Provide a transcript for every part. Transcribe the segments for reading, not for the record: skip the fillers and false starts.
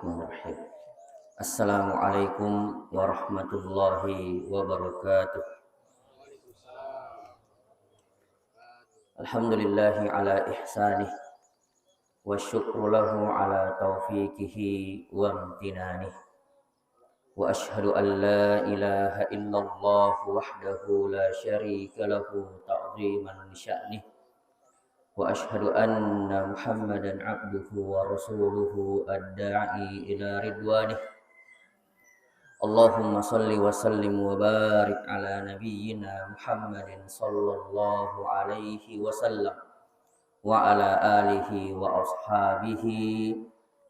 Bismillahirrahmanirrahim. Assalamualaikum warahmatullahi wabarakatuh. Alhamdulillahi ala ihsanih wa syukru lahu ala taufiqihi wa amtinanih. Wa ashhadu an la ilaha illallah wahdahu la syarika lahu ta'ziman li sya'nih. Wa ashhadu anna Muhammadan abduhu wa rasuluhu ad-da'i ila ridwanih. Allahumma salli wa sallim wa barik ala nabiyyina Muhammadin sallallahu alaihi wasallam wa ala alihi wa ashabihi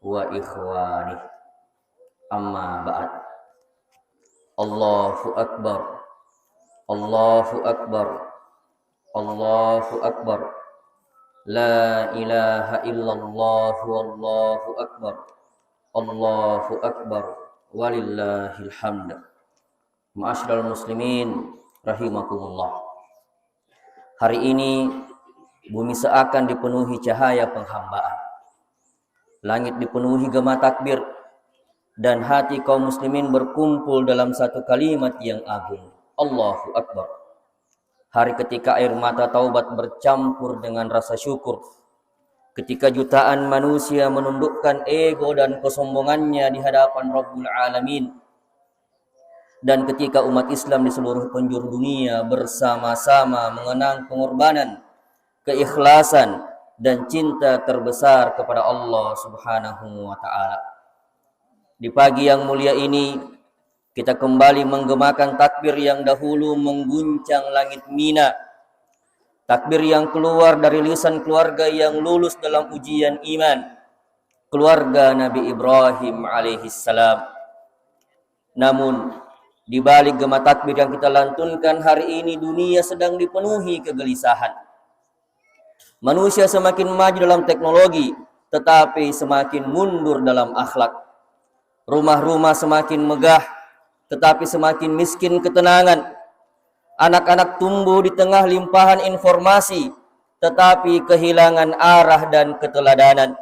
wa ikhwanih. Amma ba'd. Allahu akbar. Allahu akbar. Allahu akbar. La ilaha illallah wallahu akbar. Allahu akbar walillahil hamd. Ma'asyiral muslimin rahimakumullah. Hari ini bumi seakan dipenuhi cahaya penghambaan. Langit dipenuhi gema takbir dan hati kaum muslimin berkumpul dalam satu kalimat yang agung. Allahu akbar. Hari ketika air mata taubat bercampur dengan rasa syukur. Ketika jutaan manusia menundukkan ego dan kesombongannya di hadapan Rabbul Alamin. Dan ketika umat Islam di seluruh penjuru dunia bersama-sama mengenang pengorbanan, keikhlasan, dan cinta terbesar kepada Allah Subhanahu wa Ta'ala. Di pagi yang mulia ini, kita kembali menggemakan takbir yang dahulu mengguncang langit Mina. Takbir yang keluar dari lisan keluarga yang lulus dalam ujian iman. Keluarga Nabi Ibrahim alaihissalam. Namun, di balik gema takbir yang kita lantunkan hari ini, dunia sedang dipenuhi kegelisahan. Manusia semakin maju dalam teknologi, tetapi semakin mundur dalam akhlak. Rumah-rumah semakin megah, tetapi semakin miskin ketenangan. Anak-anak tumbuh di tengah limpahan informasi, tetapi kehilangan arah dan keteladanan.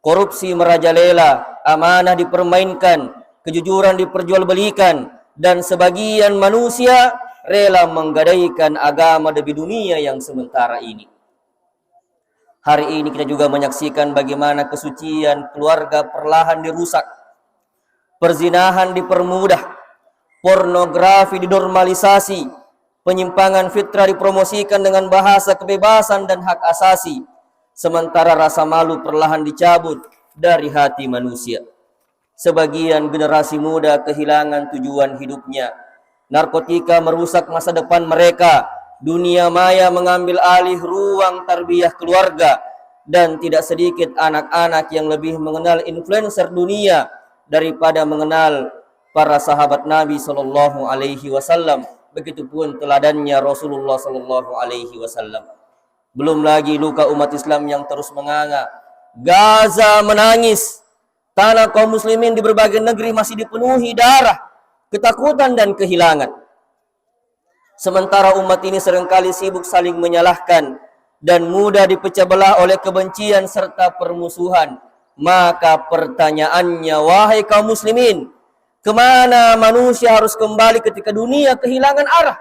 Korupsi merajalela, amanah dipermainkan, kejujuran diperjualbelikan, dan sebagian manusia rela menggadaikan agama demi dunia yang sementara ini. Hari ini kita juga menyaksikan bagaimana kesucian keluarga perlahan dirusak. Perzinahan dipermudah, pornografi dinormalisasi, penyimpangan fitrah dipromosikan dengan bahasa kebebasan dan hak asasi, sementara rasa malu perlahan dicabut dari hati manusia. Sebagian generasi muda kehilangan tujuan hidupnya. Narkotika merusak masa depan mereka. Dunia maya mengambil alih ruang tarbiyah keluarga, dan tidak sedikit anak-anak yang lebih mengenal influencer dunia daripada mengenal para sahabat Nabi sallallahu alaihi wasallam. Begitupun teladannya Rasulullah sallallahu alaihi wasallam. Belum lagi luka umat Islam yang terus menganga. Gaza menangis. Tanah kaum muslimin di berbagai negeri masih dipenuhi darah, ketakutan dan kehilangan. Sementara umat ini seringkali sibuk saling menyalahkan dan mudah dipecah belah oleh kebencian serta permusuhan. Maka pertanyaannya, wahai kaum muslimin, kemana manusia harus kembali ketika dunia kehilangan arah?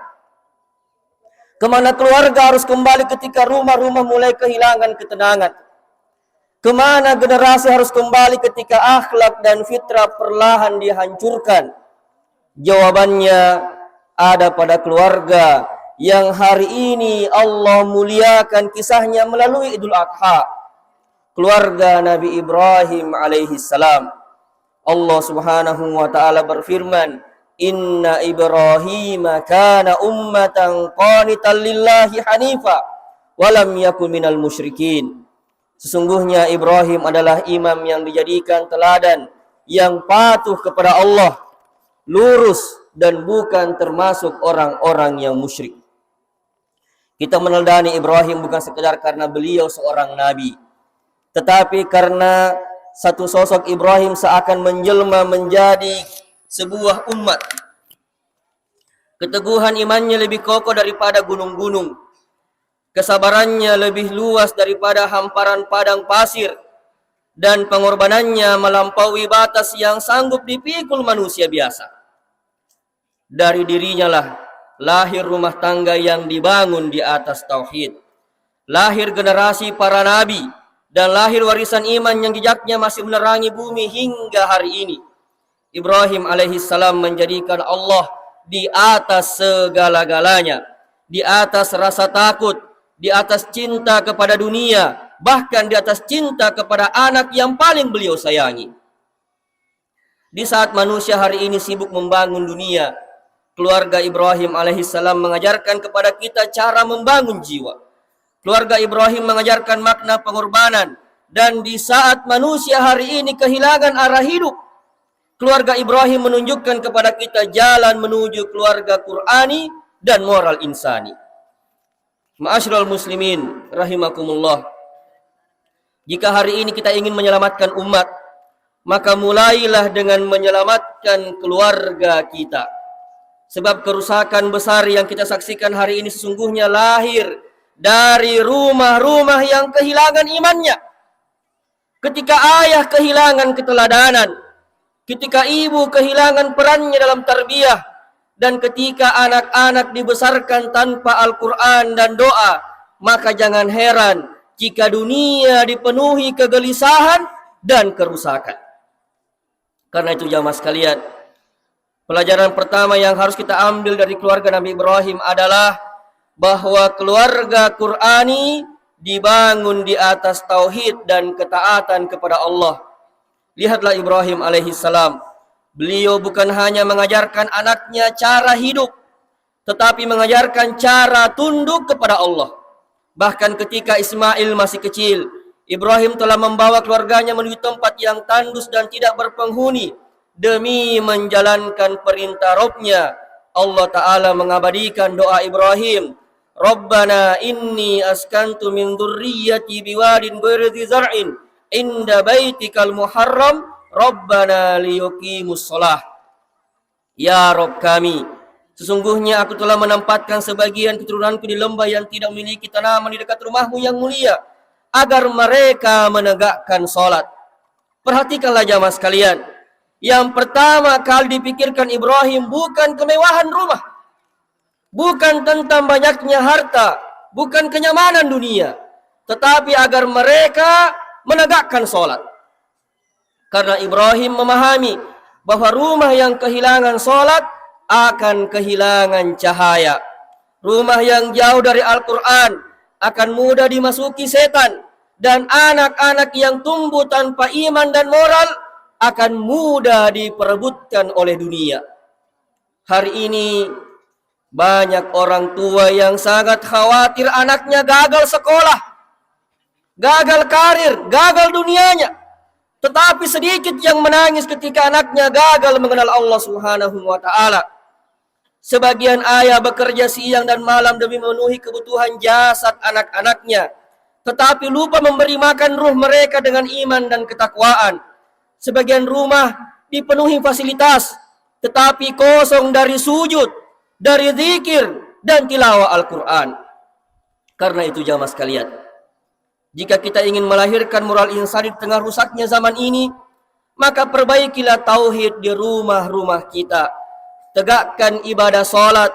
Kemana keluarga harus kembali ketika rumah-rumah mulai kehilangan ketenangan? Kemana generasi harus kembali ketika akhlak dan fitrah perlahan dihancurkan? Jawabannya ada pada keluarga yang hari ini Allah muliakan kisahnya melalui Idul Adha. Keluarga Nabi Ibrahim alaihissalam. Allah Subhanahu wa Ta'ala berfirman, Inna Ibrahim kana ummatan qanitan lillahi hanifa walam yakun minal musyrikin. Sesungguhnya Ibrahim adalah imam yang dijadikan teladan, yang patuh kepada Allah, lurus dan bukan termasuk orang-orang yang musyrik. Kita meneladani Ibrahim bukan sekedar karena beliau seorang nabi, tetapi karena satu sosok Ibrahim seakan menjelma menjadi sebuah umat. Keteguhan imannya lebih kokoh daripada gunung-gunung. Kesabarannya lebih luas daripada hamparan padang pasir. dan pengorbanannya melampaui batas yang sanggup dipikul manusia biasa. Dari dirinya lah lahir rumah tangga yang dibangun di atas tauhid, lahir generasi para nabi, dan lahir warisan iman yang jejaknya masih menerangi bumi hingga hari ini. Ibrahim alaihissalam menjadikan Allah di atas segala-galanya, di atas rasa takut, di atas cinta kepada dunia, bahkan di atas cinta kepada anak yang paling beliau sayangi. Di saat manusia hari ini sibuk membangun dunia, keluarga Ibrahim alaihissalam mengajarkan kepada kita cara membangun jiwa. Keluarga Ibrahim mengajarkan makna pengorbanan, dan di saat manusia hari ini kehilangan arah hidup, keluarga Ibrahim menunjukkan kepada kita jalan menuju keluarga Qur'ani dan moral insani. Ma'asyiral muslimin rahimakumullah. Jika hari ini kita ingin menyelamatkan umat, maka mulailah dengan menyelamatkan keluarga kita. Sebab kerusakan besar yang kita saksikan hari ini sesungguhnya lahir dari rumah-rumah yang kehilangan imannya. Ketika ayah kehilangan keteladanan, ketika ibu kehilangan perannya dalam tarbiyah, dan ketika anak-anak dibesarkan tanpa Al-Quran dan doa, maka jangan heran jika dunia dipenuhi kegelisahan dan kerusakan. Karena itu jamaah sekalian, pelajaran pertama yang harus kita ambil dari keluarga Nabi Ibrahim adalah bahwa keluarga Qur'ani dibangun di atas tauhid dan ketaatan kepada Allah. Lihatlah Ibrahim alaihissalam. Beliau bukan hanya mengajarkan anaknya cara hidup, tetapi mengajarkan cara tunduk kepada Allah. Bahkan ketika Ismail masih kecil, Ibrahim telah membawa keluarganya menuju tempat yang tandus dan tidak berpenghuni demi menjalankan perintah Rabb-Nya. Allah Ta'ala mengabadikan doa Ibrahim, Rabbana inni askantu min dzurriyyati biwadin ghairi dzi zar'in inda baitikal muharram Rabbana liyuqimus shalah. Ya Rabb kami, sesungguhnya aku telah menempatkan sebagian keturunanku di lembah yang tidak memiliki tanaman di dekat rumahmu yang mulia, agar mereka menegakkan salat. Perhatikanlah jamaah sekalian, yang pertama kali dipikirkan Ibrahim bukan kemewahan rumah, bukan tentang banyaknya harta, bukan kenyamanan dunia, tetapi agar mereka menegakkan salat. Karena Ibrahim memahami bahwa rumah yang kehilangan salat akan kehilangan cahaya. Rumah yang jauh dari Al-Quran akan mudah dimasuki setan, dan anak-anak yang tumbuh tanpa iman dan moral akan mudah diperebutkan oleh dunia. Hari ini banyak orang tua yang sangat khawatir anaknya gagal sekolah, gagal karir, gagal dunianya. Tetapi sedikit yang menangis ketika anaknya gagal mengenal Allah Subhanahu wa Ta'ala. Sebagian ayah bekerja siang dan malam demi memenuhi kebutuhan jasad anak-anaknya, tetapi lupa memberi makan ruh mereka dengan iman dan ketakwaan. Sebagian rumah dipenuhi fasilitas, tetapi kosong dari sujud, dari zikir dan tilawah Al-Quran. Karena itu jamaah sekalian, jika kita ingin melahirkan moral insani di tengah rusaknya zaman ini, maka perbaikilah tauhid di rumah-rumah kita. Tegakkan ibadah salat,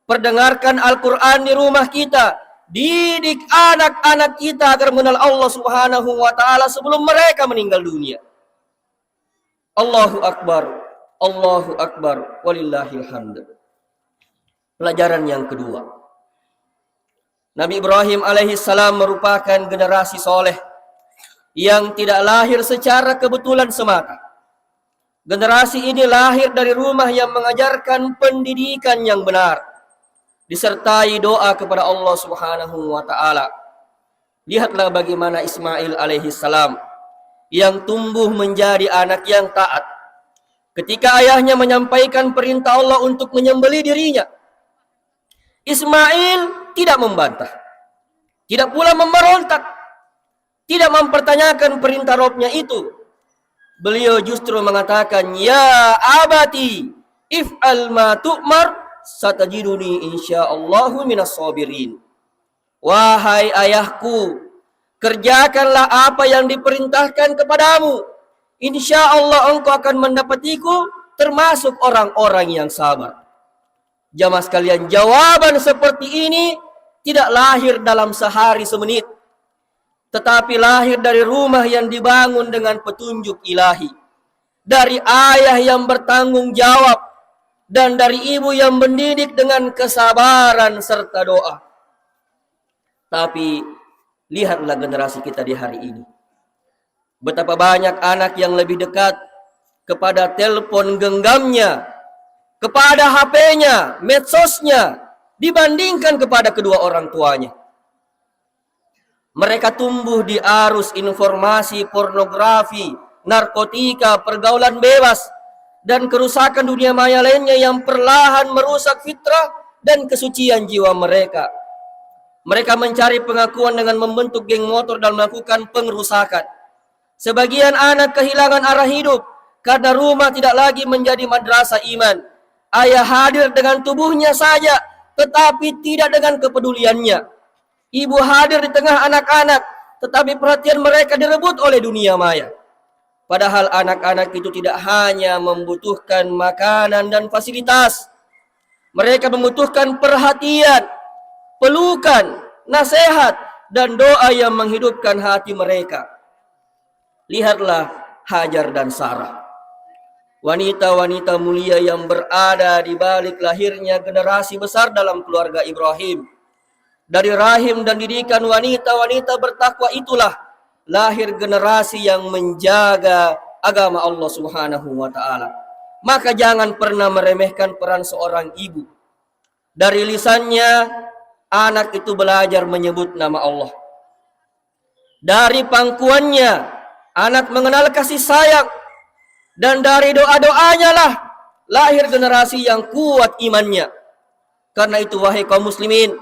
perdengarkan Al-Quran di rumah kita, didik anak-anak kita agar mengenal Allah Subhanahu wa Ta'ala sebelum mereka meninggal dunia. Allahu Akbar, walillahil hamd. Pelajaran yang kedua, Nabi Ibrahim alaihissalam merupakan generasi soleh yang tidak lahir secara kebetulan semata. Generasi ini lahir dari rumah yang mengajarkan pendidikan yang benar, disertai doa kepada Allah Subhanahu wa Ta'ala. Lihatlah bagaimana Ismail alaihissalam yang tumbuh menjadi anak yang taat. Ketika ayahnya menyampaikan perintah Allah untuk menyembelih dirinya, Ismail tidak membantah, tidak pula memberontak, tidak mempertanyakan perintah Rabb-Nya itu. Beliau justru mengatakan, Ya abati, if'al ma tu'mar, satajiduni insyaallahu minas sabirin. Wahai ayahku, Kerjakanlah apa yang diperintahkan kepadamu. Insya Allah engkau akan mendapatiku termasuk orang-orang yang sabar. Jamaah sekalian, jawaban seperti ini tidak lahir dalam sehari semenit, tetapi lahir dari rumah yang dibangun dengan petunjuk ilahi, dari ayah yang bertanggung jawab, dan dari ibu yang mendidik dengan kesabaran serta doa. Tapi lihatlah generasi kita di hari ini. Betapa banyak anak yang lebih dekat kepada telepon genggamnya, kepada HP-nya, medsosnya, dibandingkan kepada kedua orang tuanya. Mereka tumbuh di arus informasi, pornografi, narkotika, pergaulan bebas, dan kerusakan dunia maya lainnya yang perlahan merusak fitrah dan kesucian jiwa mereka. Mereka mencari pengakuan dengan membentuk geng motor dan melakukan pengerusakan. Sebagian anak kehilangan arah hidup karena rumah tidak lagi menjadi madrasah iman. Ayah hadir dengan tubuhnya saja, tetapi tidak dengan kepeduliannya. Ibu hadir di tengah anak-anak, tetapi perhatian mereka direbut oleh dunia maya. Padahal anak-anak itu tidak hanya membutuhkan makanan dan fasilitas. Mereka membutuhkan perhatian, pelukan, nasihat, dan doa yang menghidupkan hati mereka. Lihatlah Hajar dan Sarah, wanita-wanita mulia yang berada di balik lahirnya generasi besar dalam keluarga Ibrahim. Dari rahim dan didikan wanita-wanita bertakwa itulah lahir generasi yang menjaga agama Allah Subhanahu wa ta'ala. Maka jangan pernah meremehkan peran seorang ibu. Dari lisannya, anak itu belajar menyebut nama Allah. Dari pangkuannya, anak mengenal kasih sayang. Dan dari doa-doanya lah lahir generasi yang kuat imannya. Karena itu wahai kaum muslimin,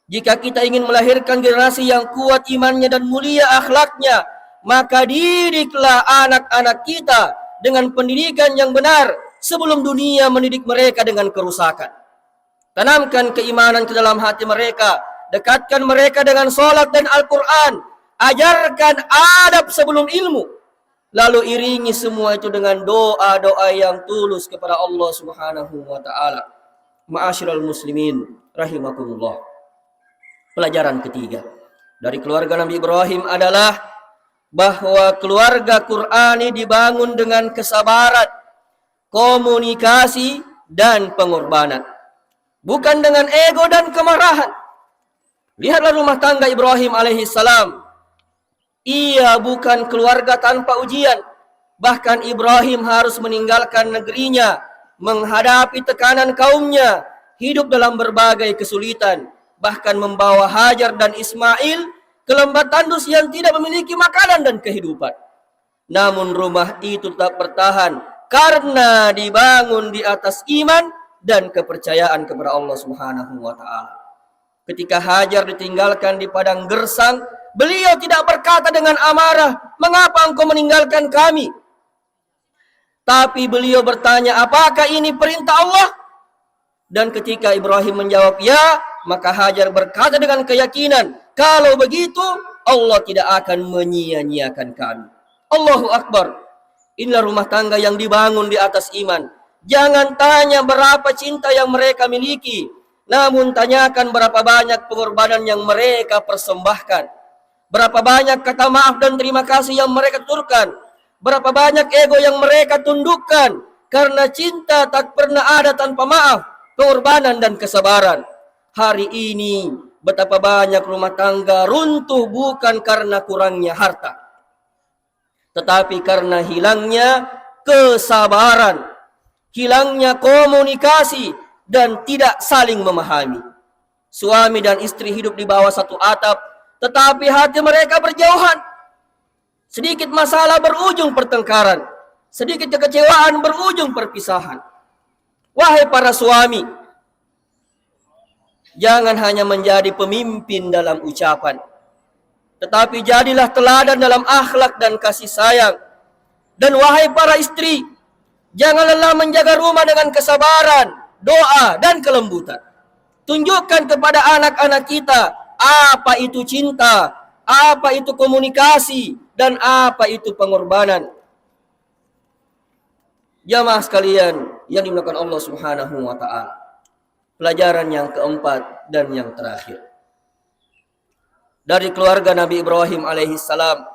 jika kita ingin melahirkan generasi yang kuat imannya dan mulia akhlaknya, maka didiklah anak-anak kita dengan pendidikan yang benar sebelum dunia mendidik mereka dengan kerusakan. Tanamkan keimanan ke dalam hati mereka, dekatkan mereka dengan sholat dan Al-Quran, ajarkan adab sebelum ilmu. Lalu iringi semua itu dengan doa-doa yang tulus kepada Allah Subhanahu wa ta'ala. Ma'asyiral muslimin rahimakumullah. Pelajaran ketiga dari keluarga Nabi Ibrahim adalah bahwa keluarga Qur'ani dibangun dengan kesabaran, komunikasi, dan pengorbanan, bukan dengan ego dan kemarahan. Lihatlah rumah tangga Ibrahim alaihissalam. Ia bukan keluarga tanpa ujian. Bahkan Ibrahim harus meninggalkan negerinya, menghadapi tekanan kaumnya, hidup dalam berbagai kesulitan, bahkan membawa Hajar dan Ismail ke lembah tandus yang tidak memiliki makanan dan kehidupan. Namun rumah itu tetap bertahan karena dibangun di atas iman dan kepercayaan kepada Allah Subhanahu wa ta'ala. Ketika Hajar ditinggalkan di padang gersang, beliau tidak berkata dengan amarah, "Mengapa engkau meninggalkan kami?" Tapi beliau bertanya, "Apakah ini perintah Allah?" Dan ketika Ibrahim menjawab ya, maka Hajar berkata dengan keyakinan, "Kalau begitu, Allah tidak akan menyia-nyiakan kami." Allahu Akbar. Inilah rumah tangga yang dibangun di atas iman. Jangan tanya berapa cinta yang mereka miliki, namun tanyakan berapa banyak pengorbanan yang mereka persembahkan. Berapa banyak kata maaf dan terima kasih yang mereka tuturkan. Berapa banyak ego yang mereka tundukkan. Karena cinta tak pernah ada tanpa maaf, pengorbanan dan kesabaran. Hari ini betapa banyak rumah tangga runtuh bukan karena kurangnya harta, tetapi karena hilangnya kesabaran, hilangnya komunikasi, dan tidak saling memahami. Suami dan istri hidup di bawah satu atap, tetapi hati mereka berjauhan. Sedikit masalah berujung pertengkaran, sedikit kekecewaan berujung perpisahan. Wahai para suami, jangan hanya menjadi pemimpin dalam ucapan, tetapi jadilah teladan dalam akhlak dan kasih sayang. Dan wahai para istri, jangan lelah menjaga rumah dengan kesabaran, doa, dan kelembutan. Tunjukkan kepada anak-anak kita apa itu cinta, apa itu komunikasi, dan apa itu pengorbanan. Jamaah sekalian yang dimuliakan Allah Subhanahu wa taala. Pelajaran yang keempat dan yang terakhir. Dari keluarga Nabi Ibrahim alaihissalam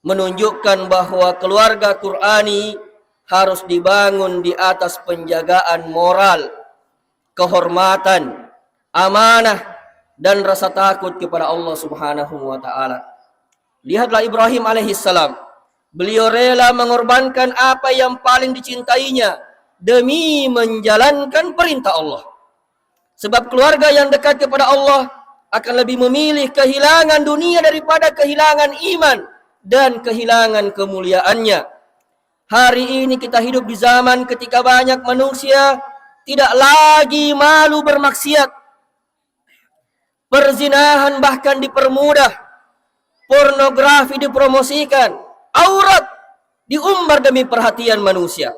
menunjukkan bahwa keluarga Qur'ani harus dibangun di atas penjagaan moral, kehormatan, amanah, dan rasa takut kepada Allah Subhanahu wa taala. Lihatlah Ibrahim alaihissalam. Beliau rela mengorbankan apa yang paling dicintainya demi menjalankan perintah Allah. Sebab keluarga yang dekat kepada Allah akan lebih memilih kehilangan dunia daripada kehilangan iman dan kehilangan kemuliaannya. Hari ini kita hidup di zaman ketika banyak manusia tidak lagi malu bermaksiat. Perzinahan bahkan dipermudah. Pornografi dipromosikan. Aurat diumbar demi perhatian manusia.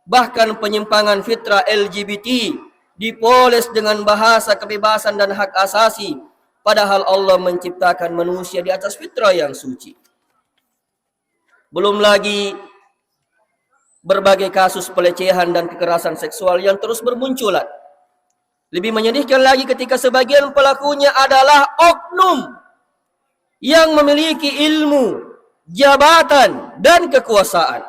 Bahkan penyimpangan fitrah LGBT dipoles dengan bahasa kebebasan dan hak asasi. Padahal Allah menciptakan manusia di atas fitrah yang suci. Belum lagi berbagai kasus pelecehan dan kekerasan seksual yang terus bermunculan. Lebih menyedihkan lagi ketika sebagian pelakunya adalah oknum yang memiliki ilmu, jabatan, dan kekuasaan.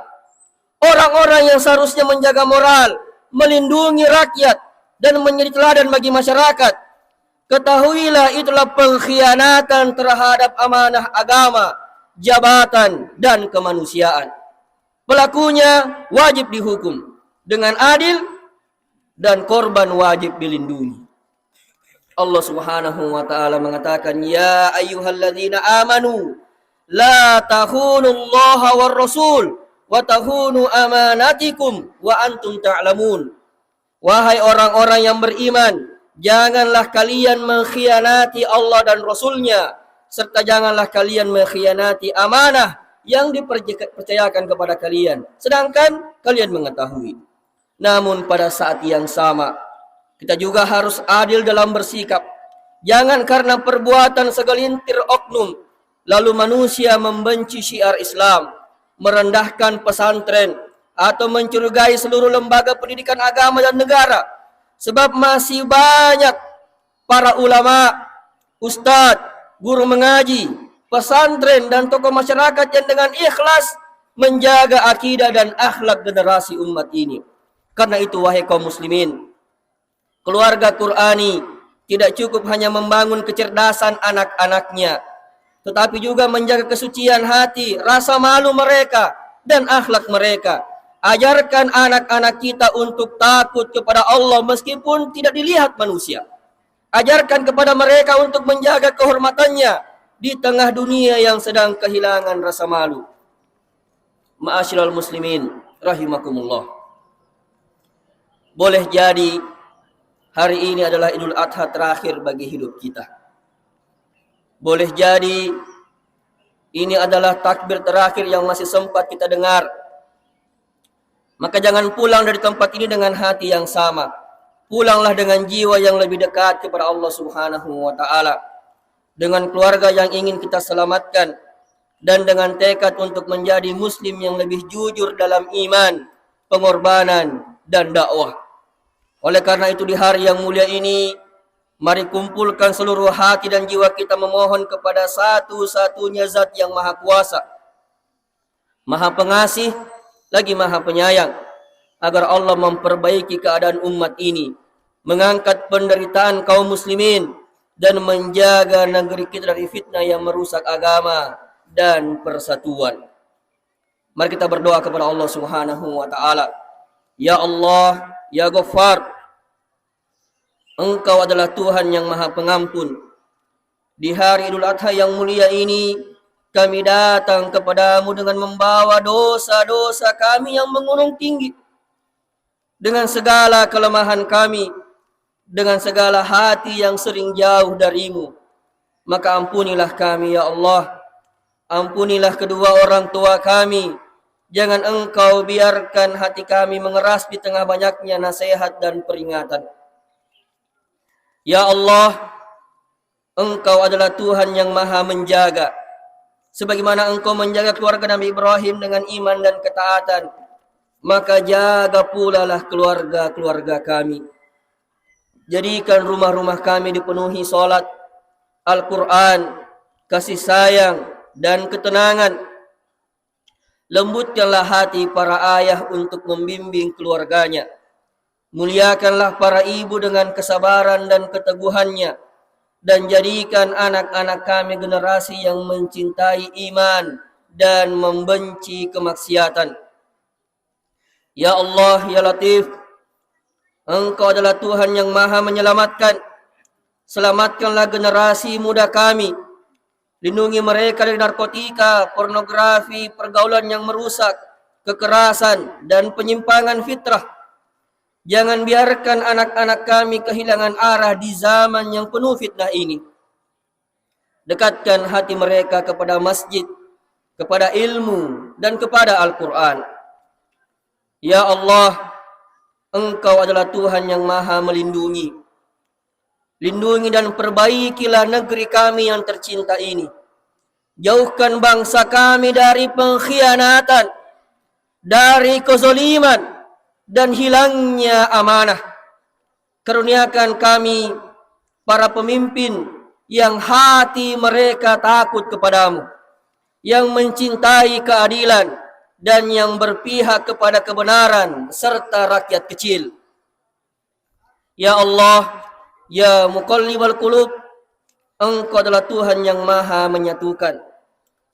Orang-orang yang seharusnya menjaga moral, melindungi rakyat, dan menjadi teladan bagi masyarakat. Ketahuilah itulah pengkhianatan terhadap amanah agama, jabatan, dan kemanusiaan. Pelakunya wajib dihukum dengan adil dan korban wajib dilindungi. Allah Subhanahu wa taala mengatakan, ya ayyuhalladzina amanu la takhunullaha war rasul wa takhunu amanatikum wa antum ta'lamun. Wahai orang-orang yang beriman, janganlah kalian mengkhianati Allah dan Rasulnya, serta janganlah kalian mengkhianati amanah yang dipercayakan kepada kalian, sedangkan kalian mengetahui. Namun pada saat yang sama, kita juga harus adil dalam bersikap. Jangan karena perbuatan segelintir oknum, lalu manusia membenci syiar Islam, merendahkan pesantren, atau mencurigai seluruh lembaga pendidikan agama dan negara. Sebab masih banyak para ulama, ustadz, guru mengaji, pesantren, dan tokoh masyarakat yang dengan ikhlas menjaga akidah dan akhlak generasi umat ini. Karena itu wahai kaum muslimin, keluarga Qur'ani tidak cukup hanya membangun kecerdasan anak-anaknya, tetapi juga menjaga kesucian hati, rasa malu mereka, dan akhlak mereka. Ajarkan anak-anak kita untuk takut kepada Allah meskipun tidak dilihat manusia. Ajarkan kepada mereka untuk menjaga kehormatannya di tengah dunia yang sedang kehilangan rasa malu. Ma'asyiral muslimin rahimakumullah. Boleh jadi hari ini adalah Idul Adha terakhir bagi hidup kita. Boleh jadi ini adalah takbir terakhir yang masih sempat kita dengar. Maka jangan pulang dari tempat ini dengan hati yang sama. Pulanglah dengan jiwa yang lebih dekat kepada Allah Subhanahu wa taala, dengan keluarga yang ingin kita selamatkan, dan dengan tekad untuk menjadi muslim yang lebih jujur dalam iman, pengorbanan, dan dakwah. Oleh karena itu di hari yang mulia ini, mari kumpulkan seluruh hati dan jiwa kita memohon kepada satu-satunya zat yang maha kuasa, maha pengasih, lagi maha penyayang, agar Allah memperbaiki keadaan umat ini, mengangkat penderitaan kaum muslimin, dan menjaga negeri kita dari fitnah yang merusak agama dan persatuan. Mari kita berdoa kepada Allah Subhanahu wa taala. Ya Allah, ya Ghaffar, Engkau adalah Tuhan yang maha pengampun. Di hari Idul Adha yang mulia ini, kami datang kepadamu dengan membawa dosa-dosa kami yang menggunung tinggi. Dengan segala kelemahan kami, dengan segala hati yang sering jauh darimu, maka ampunilah kami ya Allah. Ampunilah kedua orang tua kami. Jangan Engkau biarkan hati kami mengeras di tengah banyaknya nasihat dan peringatan. Ya Allah, Engkau adalah Tuhan yang maha menjaga. Sebagaimana Engkau menjaga keluarga Nabi Ibrahim dengan iman dan ketaatan, maka jaga pula lah keluarga-keluarga kami. Jadikan rumah-rumah kami dipenuhi salat, Al-Quran, kasih sayang, dan ketenangan. Lembutkanlah hati para ayah untuk membimbing keluarganya. Muliakanlah para ibu dengan kesabaran dan keteguhannya. Dan jadikan anak-anak kami generasi yang mencintai iman dan membenci kemaksiatan. Ya Allah, Ya Latif, Engkau adalah Tuhan yang maha menyelamatkan. Selamatkanlah generasi muda kami. Lindungi mereka dari narkotika, pornografi, pergaulan yang merusak, kekerasan, dan penyimpangan fitrah. Jangan biarkan anak-anak kami kehilangan arah di zaman yang penuh fitnah ini. Dekatkan hati mereka kepada masjid, kepada ilmu, dan kepada Al-Quran. Ya Allah, Engkau adalah Tuhan yang maha melindungi. Lindungi dan perbaikilah negeri kami yang tercinta ini. Jauhkan bangsa kami dari pengkhianatan, dari kezaliman, dan hilangnya amanah. Karuniakan kami para pemimpin yang hati mereka takut kepadamu, yang mencintai keadilan, dan yang berpihak kepada kebenaran serta rakyat kecil. Ya Allah, Ya Muqallibal Qulub, Engkau adalah Tuhan yang maha menyatukan.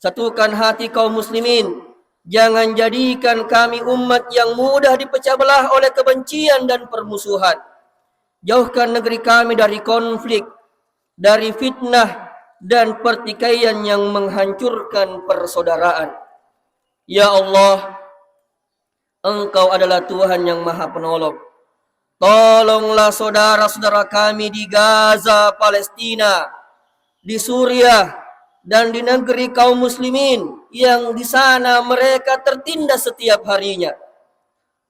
Satukan hati kaum muslimin. Jangan jadikan kami umat yang mudah dipecah belah oleh kebencian dan permusuhan. Jauhkan negeri kami dari konflik, dari fitnah dan pertikaian yang menghancurkan persaudaraan. Ya Allah, Engkau adalah Tuhan yang maha penolong. Tolonglah saudara-saudara kami di Gaza, Palestina, di Suriah, dan di negeri kaum muslimin yang di sana mereka tertindas setiap harinya.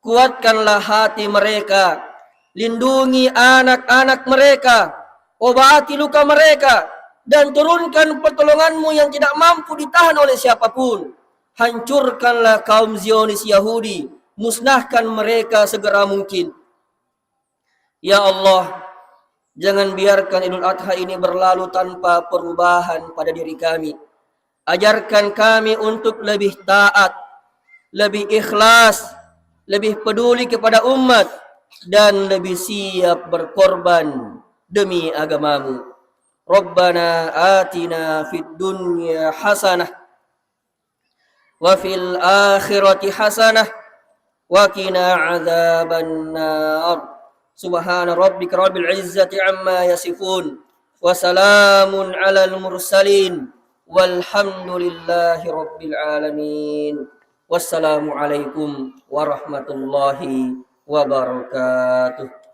Kuatkanlah hati mereka, lindungi anak-anak mereka, obati luka mereka, dan turunkan pertolonganmu yang tidak mampu ditahan oleh siapapun. Hancurkanlah kaum Zionis Yahudi, musnahkan mereka segera mungkin. Ya Allah, jangan biarkan Idul Adha ini berlalu tanpa perubahan pada diri kami. Ajarkan kami untuk lebih taat, lebih ikhlas, lebih peduli kepada umat, dan lebih siap berkorban demi agamamu. Rabbana atina fid dunya hasanah wa fil akhirati hasanah wa qina adzaban nar. Subhana rabbika rabbil izzati amma yasifun wa salamun alal mursalin walhamdulillahi rabbil alamin. Wassalamu alaikum warahmatullahi wabarakatuh.